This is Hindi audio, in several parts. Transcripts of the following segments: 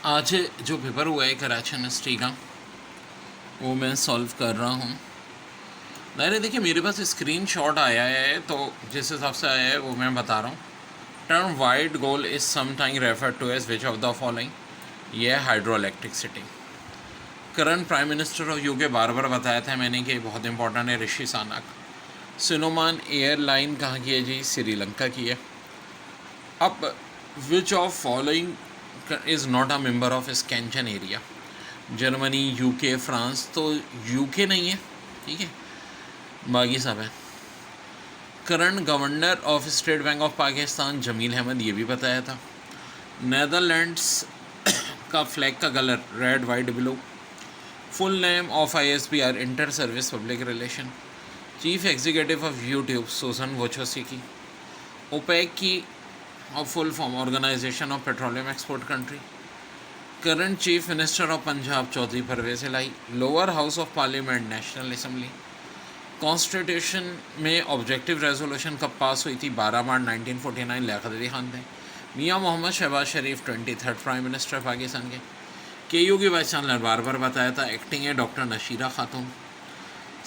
आज जो पेपर हुआ है कराची यूनिवर्सिटी का, वो मैं सॉल्व कर रहा हूँ। नहीं देखिए, मेरे पास स्क्रीन शॉट आया है, तो जिस हिसाब से आया है वो मैं बता रहा हूँ। Term white coal is sometime refer to as which of the following. ये है hydro electricity. Current prime minister of UK बार बार बताया था मैंने कि बहुत इंपॉर्टेंट है, ऋषि सानक। सिनोमान एयरलाइन कहाँ की है जी? श्रीलंका की है। अब which of following is not a member of Schengen area? Germany, UK, France. तो यूके नहीं है, ठीक है, बाकी सब है। Current governor of State Bank of Pakistan Jameel Ahmad, ये भी बताया था। नेदरलैंड्स का फ्लैग का colour red white blue. Full name of ISPR, inter service public relation. Chief executive of YouTube Susan Wojcicki. OPEC की full form organisation of petroleum export country. Current chief minister of Punjab Chaudhry Pervez Elahi. Lower house of parliament national assembly. Constitution में ऑब्जेक्टिव रेजोल्यूशन कब पास हुई थी? 12 मार्च 1949, लियाकत अली खान थे। मियाँ मोहम्मद शहबाज शरीफ 23rd प्राइम मिनिस्टर पाकिस्तान के। KU की वाइस चांसलर बार बार बताया था, एक्टिंग है डॉक्टर नशीरा खातून।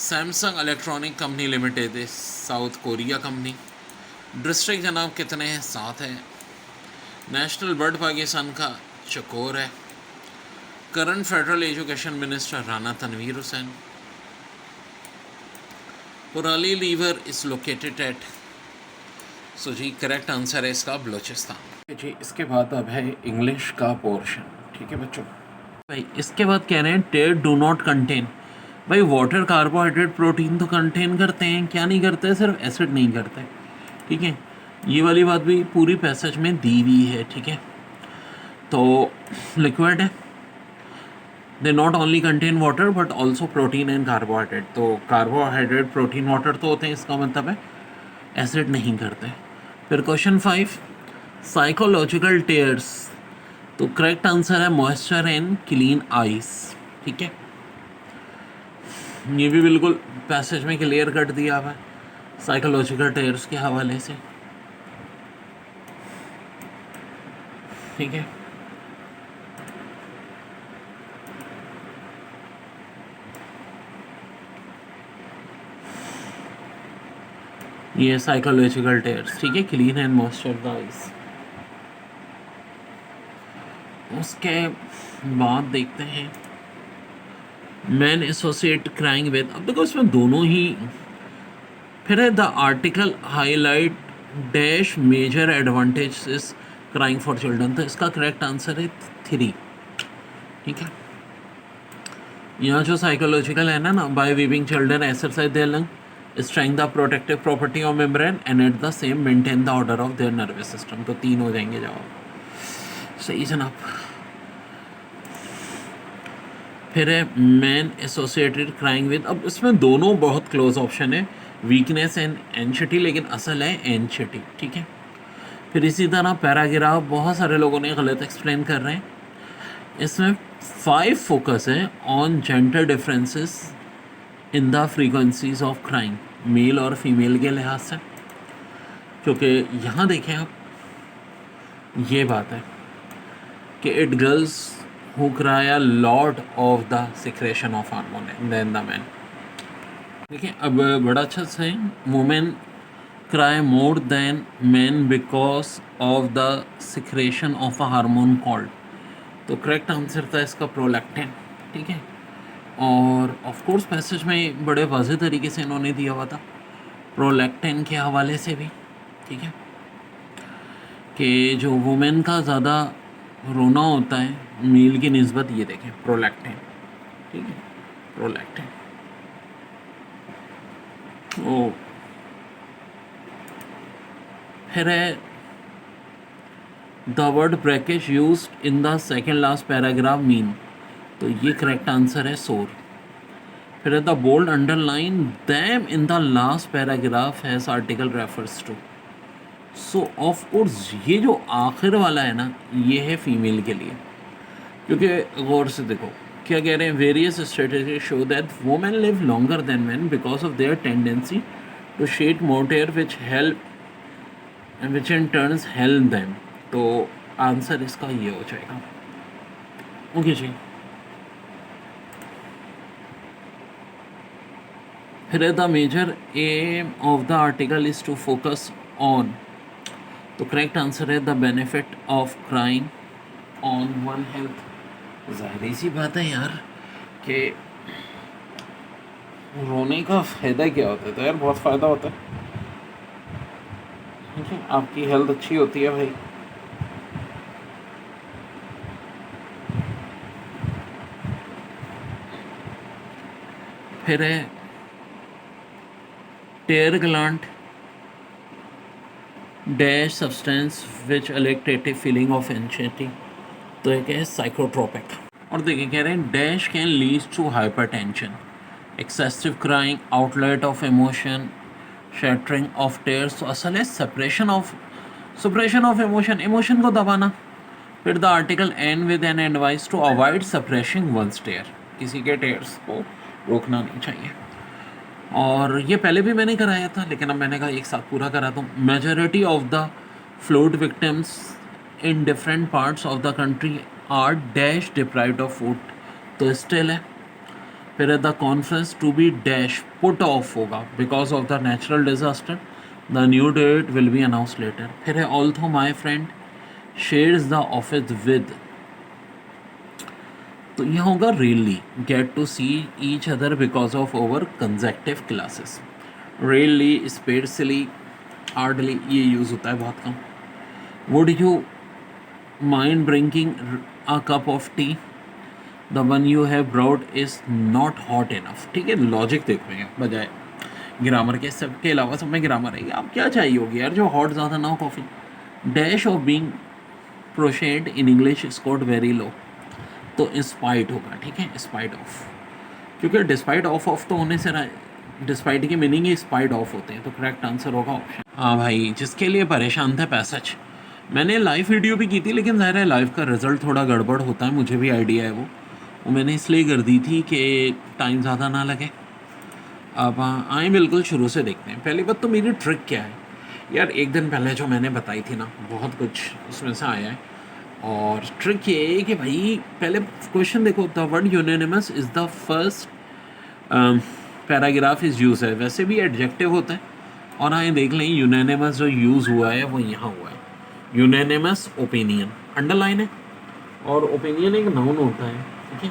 Samsung electronic company limited south Korea company. District जनाब कितने हैं? 7 है। नेशनल बर्ड पाकिस्तान का चकोर है। Current federal education minister Rana Tanveer Hussain. Porali river is located at. So जी करेक्ट आंसर है इसका बलोचिस्तान जी। इसके बाद अब है इंग्लिश का पोर्शन, ठीक है बच्चों। भाई इसके बाद कह रहे हैं टेयर डू नॉट कंटेन। भाई वाटर कार्बोहाइड्रेट प्रोटीन तो कंटेन करते हैं, क्या नहीं करते? सिर्फ एसिड नहीं करते, ठीक है। ये वाली बात भी पूरी पैसेज में दी हुई है, ठीक है। तो लिक्विड है, they not only contain water but also protein and carbohydrate. तो कार्बोहाइड्रेट, प्रोटीन, वाटर तो होते हैं, इसका मतलब है एसिड नहीं करते। फिर क्वेश्चन 5, साइकोलॉजिकल टेयर्स। तो करेक्ट आंसर है मॉइस्चर एंड क्लीन आइस, ठीक है। ये भी बिल्कुल पैसेज में क्लियर कर दिया हुआ है साइकोलॉजिकल टेयर्स के हवाले से, ठीक है। ये साइकोलॉजिकल टेयर्स, ठीक है, क्लीन एंड मॉइस्चराइज। उसके बाद देखते हैं मैन एसोसिएट क्राइंग विद। अब देखो इसमें दोनों ही। फिर है the article highlight dash major advantages crying for children. तो इसका करेक्ट आंसर है 3, ठीक है। यहाँ जो साइकोलॉजिकल है ना, by weaving children exercise their lung, strength the protective property of membrane and at the same maintain the order of their nervous system. तो 3 हो जाएंगे जवाब, सही जनाब। फिर है मैन एसोसिएटेड क्राइंग विद। अब इसमें दोनों बहुत क्लोज ऑप्शन है, वीकनेस एंड एंशिटी, लेकिन असल है एंशिटी, ठीक है। फिर इसी तरह पैराग्राफ बहुत सारे लोगों ने गलत एक्सप्लेन कर रहे हैं। इसमें 5 फोकस है on gender differences in the frequencies of crying, male और फीमेल के लिहाज से। क्योंकि यहाँ देखें आप, ये बात है कि it girls who cry a lot of the secretion of hormone than the men। देखिए अब बड़ा अच्छा से, women cry more than men because of the secretion of a hormone called। तो करेक्ट आंसर था इसका प्रोलैक्टिन, ठीक है। और ऑफ कोर्स पैसेज में बड़े वाज़ेह तरीके से इन्होंने दिया हुआ था प्रोलैक्टिन के हवाले से भी, ठीक है, कि जो वुमेन का ज़्यादा रोना होता है मेल की निस्बत, ये देखें प्रोलैक्टिन, ठीक है, प्रोलैक्टिन। ओ फिर है the word breakage used in the second last paragraph mean. तो ये करेक्ट आंसर है सोर। फिर है the bold underline them in the last paragraph has article refers to. So of course ये जो आखिर वाला है ना, ये है फीमेल के लिए, क्योंकि गौर से देखो क्या कह रहे हैं, various strategy show that women live longer than man because of their tendency to shed more tear which help which in turns help them. तो आंसर इसका ये हो जाएगा। ओके जी। फिर the major aim of the article is to focus on, तो करेक्ट आंसर है the benefit of crying on one health. जाहिर सी बात है यार कि रोने का फ़ायदा क्या होता है, तो यार बहुत फ़ायदा होता है। ठीक है, आपकी हेल्थ अच्छी होती है भाई। फिर है tear gland dash substance which elective feeling of anxiety, तो एक है साइकोट्रोपिक। और देखिए कह रहे हैं dash can lead to hypertension, excessive crying, outlet of emotion, shattering of tears. तो असल है सुप्रेशन ऑफ इमोशन, इमोशन को दबाना। फिर the article end with an advice to avoid suppressing one's tear, किसी के टेयर्स को रोकना नहीं चाहिए। और ये पहले भी मैंने कराया था, लेकिन अब मैंने कहा एक साथ पूरा करा दूँ। Majority of the flood victims in different parts of the country are dash deprived of food, तो स्टिल है। फिर the conference to be dash put off होगा because of the natural disaster, the new date will be announce later. फिर है although my friend shares the office with, तो यह होगा really get to see each other because of over conjunctive classes. Really specially hardly ये यूज़ होता है बहुत कम। Would you mind drinking a cup of tea, the one you have brewed is not hot enough. ठीक है, लॉजिक देखो यहाँ बजाय ग्रामर के, सबके अलावा सब में ग्रामर है। आप क्या चाहिए होगी यार जो हॉट ज़्यादा ना हो कॉफ़ी। डैश ऑफ बीइंग प्रोशेड in English scored very low, तो इंस्पाइट होगा। ठीक है, स्पाइट ऑफ, क्योंकि डिस्पाइट ऑफ तो होने से डिस्पाइट की मीनिंग ही स्पाइट ऑफ होते हैं, तो करेक्ट आंसर होगा ऑप्शन। हाँ भाई, जिसके लिए परेशान थे पैसेज, मैंने लाइव वीडियो भी की थी, लेकिन ज़ाहिर है लाइव का रिज़ल्ट थोड़ा गड़बड़ होता है, मुझे भी आइडिया है वो मैंने इसलिए कर दी थी कि टाइम ज़्यादा ना लगे। अब आए बिल्कुल शुरू से देखते हैं। पहली बात तो मेरी ट्रिक क्या है यार, एक दिन पहले जो मैंने बताई थी ना, बहुत कुछ उसमें से आया है। और ट्रिक ये है कि भाई पहले क्वेश्चन देखो, the word unanimous is the first paragraph is use है, वैसे भी एडजेक्टिव होता है। और आए देख लें यूनानिमस जो यूज़ हुआ है वो यहाँ हुआ है, यूनानिमस ओपिनियन, अंडरलाइन है। और ओपिनियन एक नाउन होता है, ठीक है,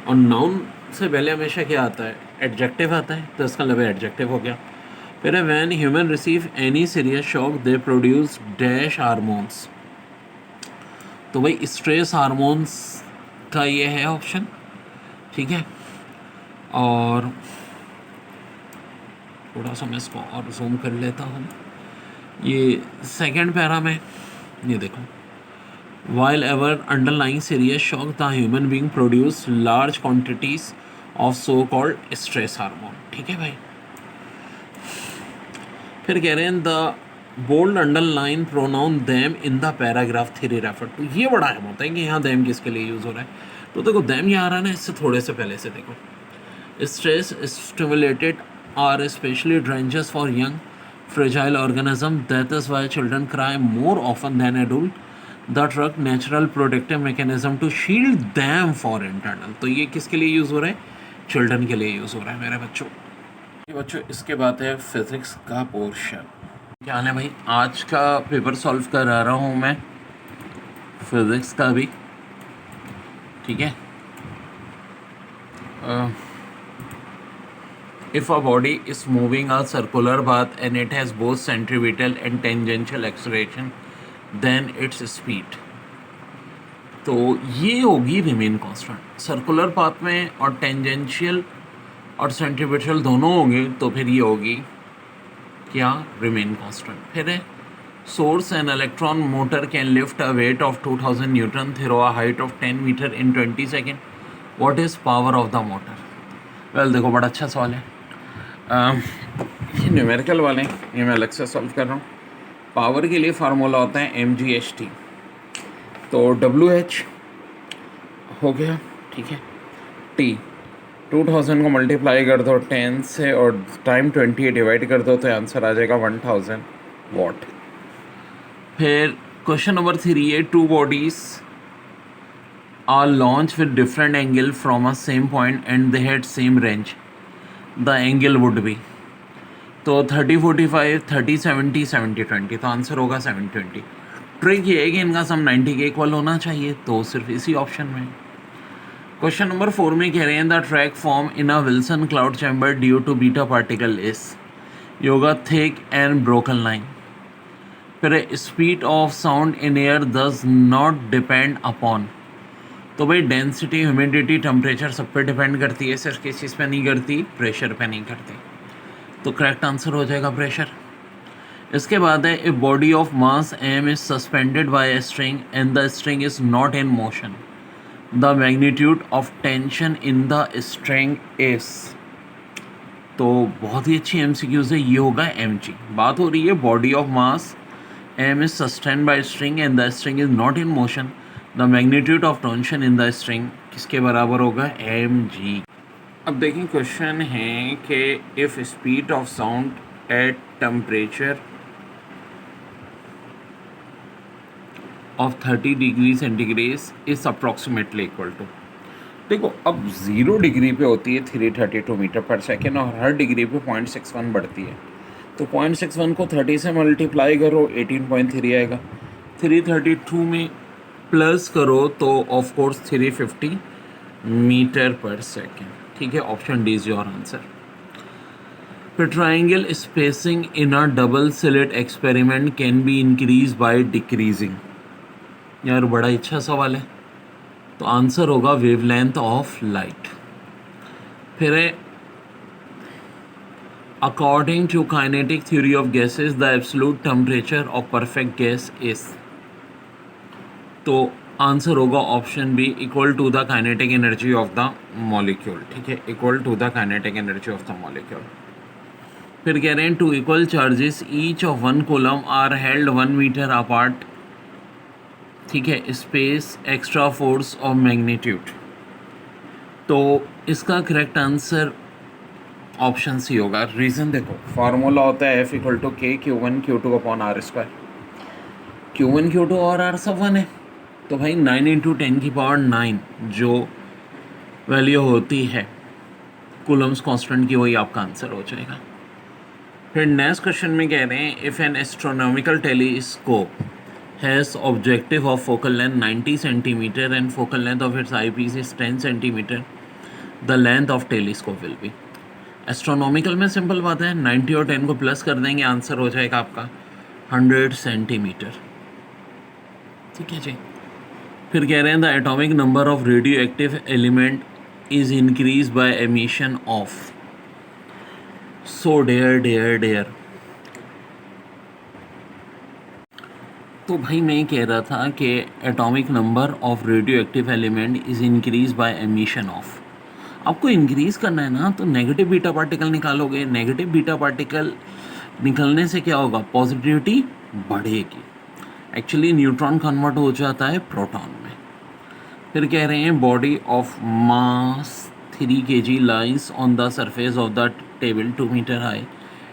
और नाउन से पहले हमेशा क्या आता है, एडजेक्टिव आता है, तो इसका मतलब एडजेक्टिव हो गया। फिर है when human receive any serious shock they produce dash hormones, तो भाई स्ट्रेस हार्मोन्स का ये है ऑप्शन। ठीक है, और थोड़ा सा मैं इसको और जूम कर लेता हूँ। ये सेकंड पैरा में ये देखो, while ever underlying serious shock the human being produce large quantities of so called stress hormone. ठीक है भाई, फिर कह रहे हैं the bold underline pronoun them in the paragraph three refer to, ये बड़ा अहम होता है कि यहाँ देम किसके लिए यूज़ हो रहा है। तो देखो देम यहाँ आ रहा है ना, इससे थोड़े से पहले से देखो, stress stimulated are specially dangerous for young fragile organism, that is why children cry more often than adult, the truck natural protective mechanism to shield them for internal. तो ये किसके लिए यूज़ हो रहा है, चिल्ड्रन के लिए यूज़ हो रहा है मेरे बच्चों। बच्चों इसके बाद है फिज़िक्स का पोर्शन। क्या हाल है भाई, आज का पेपर सॉल्व कर रहा हूँ मैं फिज़िक्स का भी। ठीक है, if a body is moving a circular path and it has both centripetal and tangential acceleration, then its speed, तो ये होगी रिमेन कांस्टेंट। सर्कुलर पाथ में और टेंजेंशियल और सेंट्रीपिटल दोनों होंगे, तो फिर ये होगी क्या, रिमेन कांस्टेंट। फिर है source an electron motor can lift a weight of 2000 newton through a height of 10 metre in 20 second, what is power of the motor. Well देखो बड़ा अच्छा सवाल है। ये न्यूमेरिकल वाले ये मैं अलग से सॉल्व कर रहा हूँ। पावर के लिए फार्मूला होता है mght, तो WH हो गया। ठीक है, T 2000 को मल्टीप्लाई कर दो 10 से और टाइम 20 डिवाइड कर दो, तो आंसर आ जाएगा 1000 वाट। फिर क्वेश्चन नंबर 3 है, to bodies are launched with different angle from a same point and they had same range, the angle would be, तो 30-45, 30-70, 70-20, तो आंसर होगा 720। ट्रिक ये है कि इनका सम 90 के इक्वल होना चाहिए, तो सिर्फ इसी ऑप्शन में। क्वेश्चन नंबर 4 में कह रहे हैं the track form in a Wilson cloud chamber due to beta particle is योगा थिक एंड ब्रोकन लाइन। फिर speed of sound in air does not depend upon, तो भाई डेंसिटी, ह्यूमिडिटी, टेम्परेचर सब पे डिपेंड करती है, सिर्फ किस चीज़ पे नहीं करती, प्रेशर पे नहीं करती, तो करेक्ट आंसर हो जाएगा प्रेशर। इसके बाद है a body of mass M is suspended by a string and the string is not in motion, the magnitude of tension in the string is, तो बहुत ही अच्छी एमसीक्यूज है, ये होगा mg। बात हो रही है body of mass m is sustained by string and the string is not in motion, the magnitude of tension in the string किसके बराबर होगा, mg। अब देखिए क्वेश्चन है कि if speed of sound at temperature of 30 degree centigrade is approximately equal to, देखो अब 0 डिग्री पे होती है 332 मीटर पर सेकेंड और हर डिग्री पे 0.61 बढ़ती है, तो 0.61 को 30 से मल्टीप्लाई करो 18.3 आएगा, 332 में प्लस करो तो of course 350 metre per second, ठीक है, option D is your answer. फिर triangle spacing in a double slit experiment can be increase by decreasing, यार बड़ा अच्छा सवाल है, तो आंसर होगा वेवलेंथ ऑफ लाइट। फिर है according to kinetic theory of gases the absolute temperature of perfect gas is, तो आंसर होगा option B equal to the kinetic energy of the molecule, ठीक है, equal to the kinetic energy of the molecule. फिर कह रहे हैं two equal charges each of 1 coulomb are held 1 metre apart, ठीक है, स्पेस एक्स्ट्रा फोर्स और मैग्नीट्यूड, तो इसका करेक्ट आंसर ऑप्शन सी होगा। रीज़न देखो, फार्मूला होता है F इक्वल टू के Q1 Q2 upon are square, Q1 Q2 और आर सब 1 है, तो भाई 9 इंटू 10 की पावर 9 जो वैल्यू होती है कूलम्स कांस्टेंट की, वही आपका आंसर हो जाएगा। फिर नेक्स्ट क्वेश्चन में कह रहे हैं if an astronomical telescope has objective of focal length 90 centimetre and focal length of its eyepiece is 10 centimetre, the length of telescope will be. Astronomical में सिंपल बात है, 90 और 10 को प्लस कर देंगे, आंसर हो जाएगा आपका 100 सेंटीमीटर, ठीक है जी। फिर कह रहे हैं the atomic number of radio active element is increase by emission of, so dare. तो भाई मैं कह रहा था कि atomic number of radio active element is increase by emission of, आपको इंक्रीज़ करना है ना, तो नेगेटिव बीटा पार्टिकल निकालोगे, नेगेटिव बीटा पार्टिकल निकलने से क्या होगा, पॉजिटिविटी बढ़ेगी, एक्चुअली न्यूट्रॉन कन्वर्ट हो जाता है प्रोटॉन में। फिर कह रहे हैं body of mass 3 kg lies on the surface of the table 2 metre high,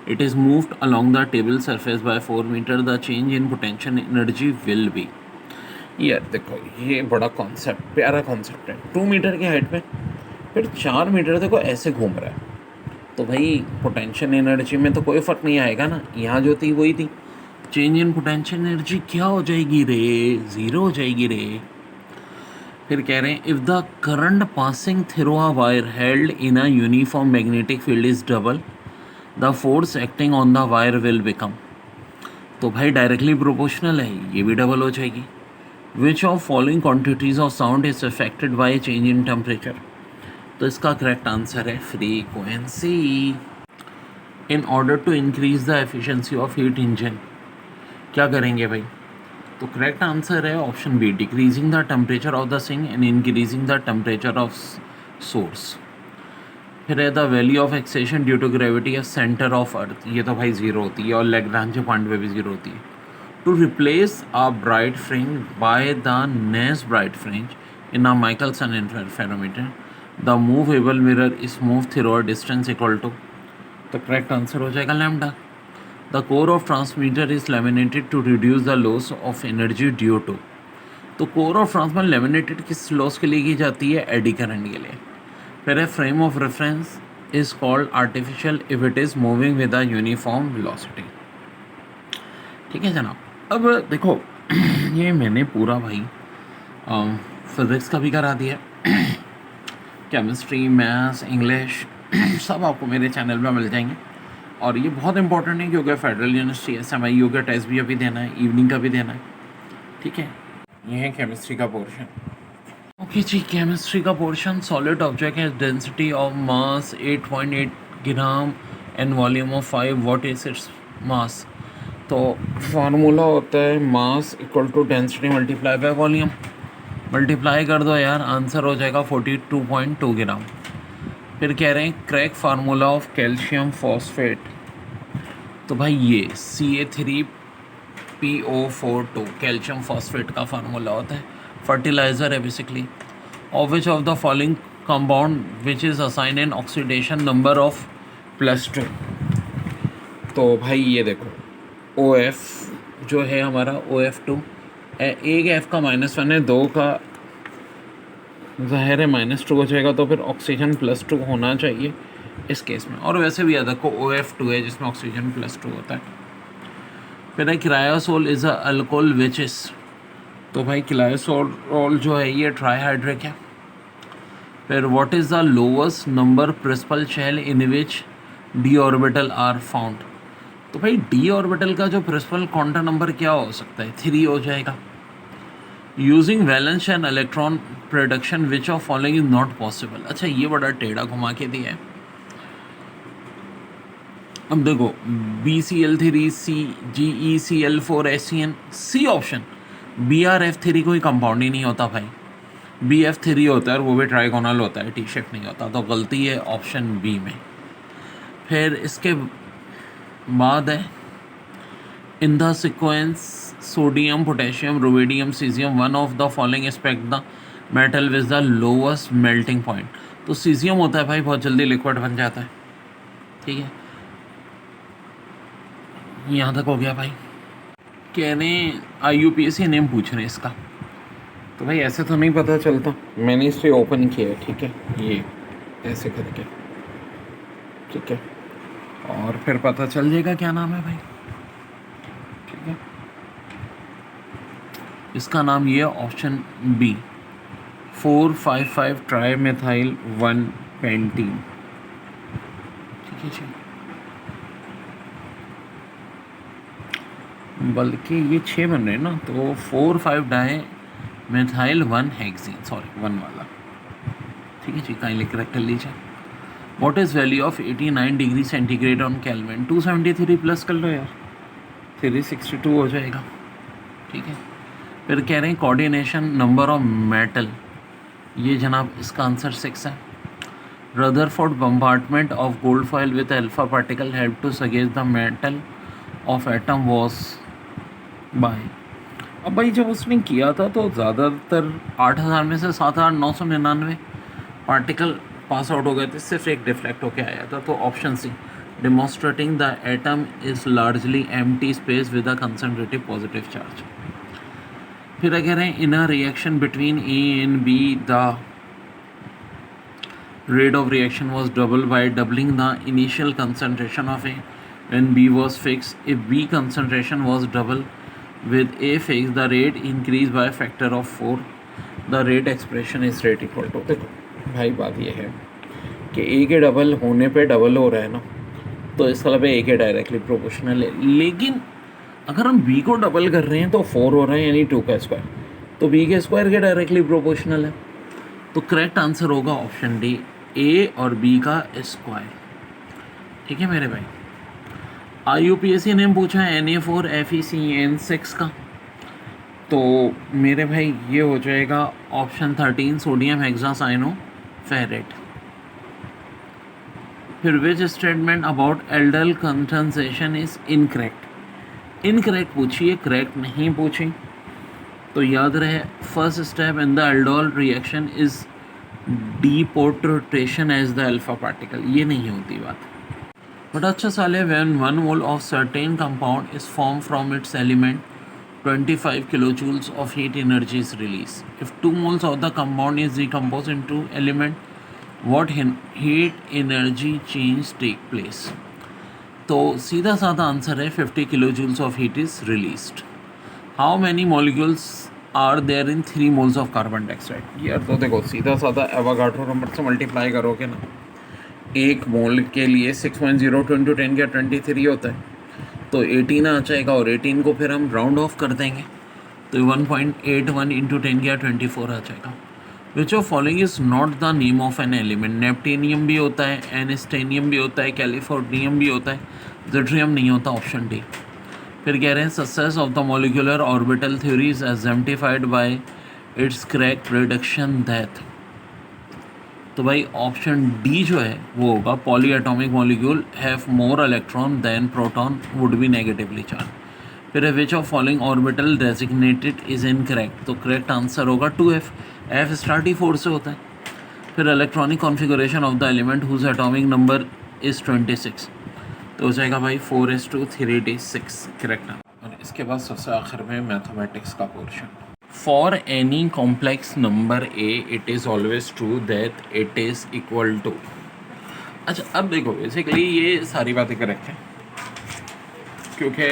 it is moved along the table surface by 4 metre, the change in potential energy will be. यार देखो ये बड़ा कॉन्सेप्ट, प्यारा कॉन्सेप्ट है, 2 मीटर की हाइट पे फिर 4 मीटर देखो ऐसे घूम रहा है, तो भाई पोटेंशियल एनर्जी में तो कोई फ़र्क नहीं आएगा ना, यहाँ जो थी वही थी, चेंज इन पोटेंशियल एनर्जी क्या हो जाएगी रे, 0 हो जाएगी रे। फिर कह रहे हैं if the current passing through a wire held in a uniform magnetic field is double, the force acting on the wire will become, तो भाई डायरेक्टली प्रोपोर्शनल है, ये भी डबल हो जाएगी। Which of following quantities of sound is affected by change in temperature, तो इसका करेक्ट आंसर है frequency. In order to increase the efficiency of heat engine क्या करेंगे भाई, तो करेक्ट आंसर है option B, decreasing the temperature of the sink and increasing the temperature of source. फिर है the value of acceleration due to gravity of centre of Earth, ये तो भाई 0 होती है और लैग्रांज पॉइंट पे भी 0 होती है। To replace a bright fringe by the next bright fringe in a Michelson interferometer, the movable mirror is move through a distance equal to, तो करेक्ट आंसर हो जाएगा lambda. The core of transmitter is laminated to reduce the loss of energy due to, तो कोर ऑफ ट्रांसफर लेमिनेटेड किस लॉस के लिए की जाती है? एडी करंट के लिए। फिर है frame of reference is called artificial if it is moving with a uniform velocity. ठीक है जनाब। अब देखो ये मैंने पूरा भाई फिज़िक्स का भी करा दिया, केमिस्ट्री, मैथ्स, इंग्लिश सब आपको मेरे चैनल पे मिल जाएंगे। और ये बहुत इंपॉर्टेंट है क्योंकि फेडरल यूनिवर्सिटी SMIU का टेस्ट भी अभी देना है, इवनिंग का भी देना है। ठीक है, ये है केमिस्ट्री का पोर्शन। ओके जी, केमिस्ट्री का पोर्शन। सॉलिड ऑब्जेक्ट है, density of mass 8.8 gram and volume of 5, what is its mass? तो फार्मूला होता है mass equal to density multiply by volume. Multiply कर दो यार, आंसर हो जाएगा 42.2 ग्राम। फिर कह रहे हैं crack formula of calcium phosphate. तो भाई ये Ca3PO42 कैल्शियम फॉस्फेट का फार्मूला होता है, फर्टिलाइज़र है basically. Of which of the following compound which is assign an oxidation number of +2। तो भाई ये देखो OF जो है हमारा OF2, एक F का -1 है, 2 का ज़ाहिर है -2 हो जाएगा, तो फिर ऑक्सीजन +2 होना चाहिए इस केस में। और वैसे भी याद रखो OF2 है जिसमें ऑक्सीजन +2 होता है। फिर है क्रायोसोल is a alcohol which is. तो भाई क्रायोसोल जो है ये ट्राईहाइड्रिक है। फिर what is the lowest number principal shell in which d orbital are found. तो भाई d ऑर्बिटल का जो प्रिंसिपल क्वांटम नंबर क्या हो सकता है? 3 हो जाएगा। Using valence and electron production which of following is not possible. अच्छा ये बड़ा टेढ़ा घुमा के दिया है। अब देखो BCl3 CgECl4 SCN, C option. BrF3 कोई कंपाउंड ही नहीं होता भाई, BF3 होता है और वो भी ट्राइगोनल होता है, टी शेप नहीं होता। तो गलती है ऑप्शन बी में। फिर इसके बाद है in the sequence sodium potassium rubidium caesium one of the following expect the metal with the lowest melting point. तो सीजियम होता है भाई, बहुत जल्दी लिक्विड बन जाता है। ठीक है, यहाँ तक हो गया भाई। कह रहे IUPAC नेम पूछ रहे हैं इसका। तो भाई ऐसे तो नहीं पता चलता, मैंने इसे ओपन किया है। ठीक है, ये ऐसे करके, ठीक है, और फिर पता चल जाएगा क्या नाम है भाई। ठीक है, इसका नाम ये ऑप्शन बी 455 ट्राईमेथाइल 1 पेंटीन। ठीक है जी, बल्कि ये 6 बन रहे हैं ना, तो 4,5 डाई मेथाइल 1 हेक्सीन, सॉरी 1 वाला। ठीक है जी, काइंडली करेक्ट कर लीजिए। What is value of 89 degree centigrade on kelvin? 273 plus कर लो यार, 362 हो जाएगा। ठीक है, फिर कह रहे हैं कोऑर्डिनेशन नंबर ऑफ मेटल, ये जनाब इसका आंसर 6 है। Rutherford bombardment of gold foil with alpha particle help to suggest the metal of atom was by. अब भाई जब उसने किया था तो ज़्यादातर 8,000 में से 7,999 पार्टिकल पास आउट हो गए थे, सिर्फ एक डिफ्लेक्ट होके आया था। तो option C demonstrating the atom is largely empty space with a concentrated positive charge. फिर अगर है in a reaction between A and B द rate of reaction was doubled by doubling the initial concentration of A when B was fixed. If B concentration was double with A fixed, the rate increased by a factor of 4. The rate expression is rate equal to। देखो भाई बात ये है कि A के डबल होने पे डबल हो रहा है ना, तो इसका मतलब A के डायरेक्टली प्रोपोर्शनल है। लेकिन अगर हम B को डबल कर रहे हैं तो 4 हो रहा है, यानी 2 का स्क्वायर, तो B के स्क्वायर के डायरेक्टली प्रोपोर्शनल है। तो करेक्ट आंसर होगा ऑप्शन डी, A और B का स्क्वायर। ठीक है मेरे भाई। IUPAC ने पूछा है Na4FeCN6 का, तो मेरे भाई ये हो जाएगा ऑप्शन 13 सोडियम हेक्सासाइनोफेरेट। फिर which statement about aldol condensation is incorrect? Incorrect पूछिए, करेक्ट नहीं पूछी। तो याद रहे first step in the aldol reaction is deportation as the alpha particle, ये नहीं होती बात। बट अच्छा सवाल है, when 1 mole of certain compound is form from its element 25 kilojoules of heat energy is released. If 2 moles of the compound is decomposed into element, what heat energy change take place? तो सीधा साधा आंसर है 50 kilojoules of heat is released. How many molecules are there in 3 moles of carbon dioxide? यार तो देखो सीधा साधा एवोगाड्रो नंबर से मल्टीप्लाई करोगे ना, एक मोल के लिए 6.02 × 10 का 23 होता है, तो 18 आ जाएगा और 18 को फिर हम राउंड ऑफ कर देंगे तो 1.81 × 10 का 24 आ जाएगा. Which of following is not the name of an element? Neptunium भी होता है, एनेस्टेनियम भी होता है, कैलिफोर्नियम भी होता है, ज़िट्रियम नहीं होता, ऑप्शन डी. फिर कह रहे हैं success of the molecular orbital theory is exemplified by its crack reduction death. तो भाई ऑप्शन डी जो है वो होगा, poly atomic molecule have more electron than proton would be negatively charge. फिर which of following orbital designated is incorrect? तो करेक्ट आंसर होगा 2f. एफ स्टार T4 से होता है. फिर electronic configuration of the element whose atomic number is 26. तो हो जाएगा भाई 4s2 3d6 करेक्ट. और इसके बाद सबसे आखिर में मैथमेटिक्स का portion. For any complex number a it is always true that it is equal to. अच्छा अब देखो बेसिकली ये सारी बातें करेक्ट हैं क्योंकि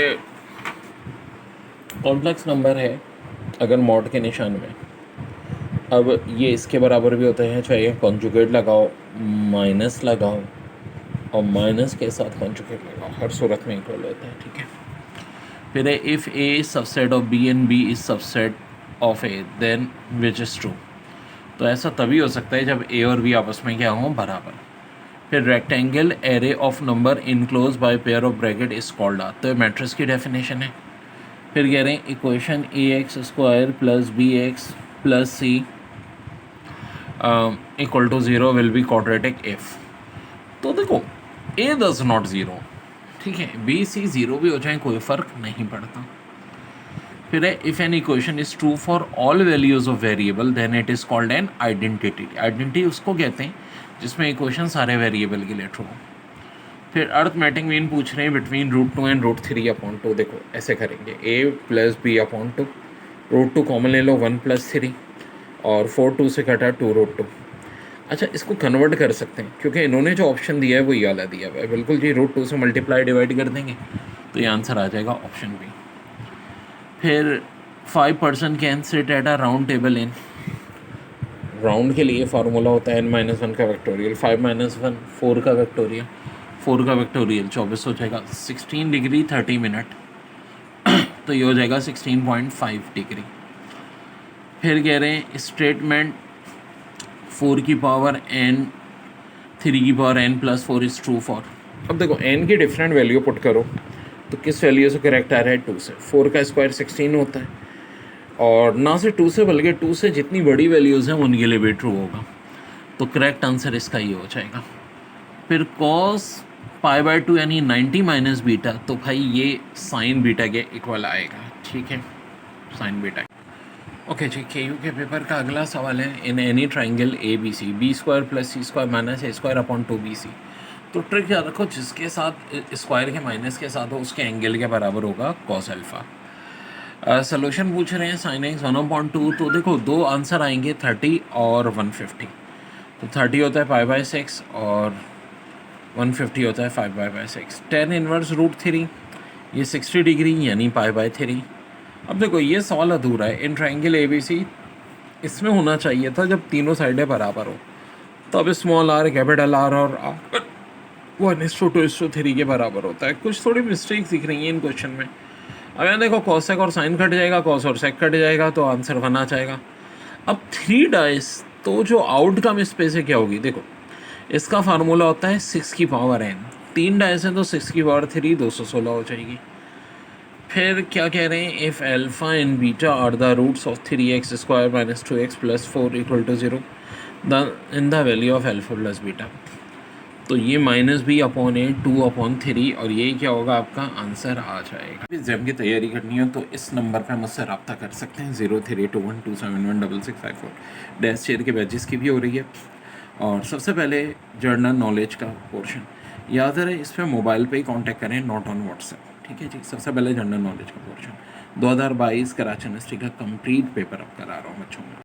कॉम्प्लेक्स नंबर है अगर मॉड के निशान में. अब ये इसके बराबर भी होते हैं, चाहे कॉन्जुगेट लगाओ, माइनस लगाओ और माइनस के साथ कॉन्जुगेट लगाओ, हर सूरत में इक्वल होते हैं. ठीक है. फिर है if A subset of B and B is subset of A then which is true. तो ऐसा तभी हो सकता है जब ए और बी आपस में क्या हों, बराबर. फिर rectangle array of number enclose by pair of bracket is called a. तो ये मैट्रिक्स की डेफिनेशन है. फिर कह रहे हैं equation ax² + bx + c equal to 0 will be quadratic if. तो देखो a डज नॉट 0, ठीक है, b c 0 भी हो जाए कोई फ़र्क नहीं पड़ता. फिर है if an equation is true for all values of variable then it is called an identity. Identity उसको कहते हैं जिसमें इक्वेशन सारे वेरिएबल के लिए ट्रू हो. फिर अर्थमेटिक मीन पूछ रहे हैं बिटवीन √2 एंड √3/2. देखो ऐसे करेंगे a + b/2, √2 कॉमन ले लो 1 + 3 और 4 2 से कटा 2 √2. अच्छा इसको कन्वर्ट कर सकते हैं क्योंकि इन्होंने जो ऑप्शन दिया है वो ये वाला दिया हुआ है. बिल्कुल जी, √2 से मल्टीप्लाई डिवाइड कर देंगे तो ये आंसर आ जाएगा ऑप्शन बी. फिर 5 person can sit at a round table in. Round के लिए फार्मूला होता है n-1 का वैक्टोरियल, 5 - 1 4 का वैक्टोरियल, 4 का वैक्टोरियल 24 हो जाएगा. 16 डिग्री 30 मिनट तो ये हो जाएगा 16.5 डिग्री. फिर कह रहे हैं स्टेटमेंट 4 की पावर n 3 की power n + 4 is true for. अब देखो n की डिफरेंट वैल्यू पुट करो तो किस वैल्यू से करेक्ट आ रहा है? 2 से. 4 का स्क्वायर 16 होता है और ना से 2 से बल्कि 2 से जितनी बड़ी वैल्यूज़ हैं उनके लिए भी ट्रू होगा. तो करेक्ट आंसर इसका ये हो जाएगा. फिर cos π/2 यानी 90 - बीटा, तो भाई ये साइन बीटा के इक्वल आएगा. ठीक है, साइन बीटा. ओके जी, KU के पेपर का अगला सवाल है in any triangle ABC b² + c² - a²/2bc. तो ट्रिक याद रखो जिसके साथ स्क्वायर के माइनस के साथ हो उसके एंगल के बराबर होगा cos अल्फ़ा. सोल्यूशन पूछ रहे हैं sin x 1/2. तो देखो दो आंसर आएंगे 30 और 150. तो 30 होता है π/6 और 150 होता है 5/6. tan इनवर्स √3 ये 60 डिग्री यानी π/3. अब देखो ये सवाल अधूरा है. इन ट्राइंगल ABC इसमें होना चाहिए था जब तीनों साइडें बराबर हो, तब स्मॉल r कैपिटल R और R 1:2:3 के बराबर होता है. कुछ थोड़ी मिस्टेक्स दिख रही हैं इन क्वेश्चन में. अब यहाँ देखो कॉसेक और साइन कट जाएगा, कॉस और सेक कट जाएगा तो आंसर 1 आ जाएगा. अब 3 डाइस तो जो आउटकम स्पेस है क्या होगी? देखो इसका फार्मूला होता है 6 की पावर n. 3 डाइस हैं तो 6 की पावर 3 216 हो जाएगी. फिर क्या कह रहे हैं if alpha and beta are the roots of 3x² - 2x + 4 = 0 in the value of alpha + beta. तो ये -b/a 2/3 और ये क्या होगा आपका आंसर आ जाएगा. एग्जाम की तैयारी करनी हो तो इस नंबर पर मुझसे रब्ता कर सकते हैं 0321271654. डैश शेयर के बैचेस की भी हो रही है. और सबसे पहले जर्नल नॉलेज का पोर्शन याद रहे, इस पर मोबाइल पे ही कांटेक्ट करें, नॉट ऑन व्हाट्सएप. ठीक है जी. सबसे पहले जनरल नॉलेज का पोर्शन 2022 कराची यूनिवर्सिटी का कंप्लीट पेपर अब करा रहा हूँ बच्चों में।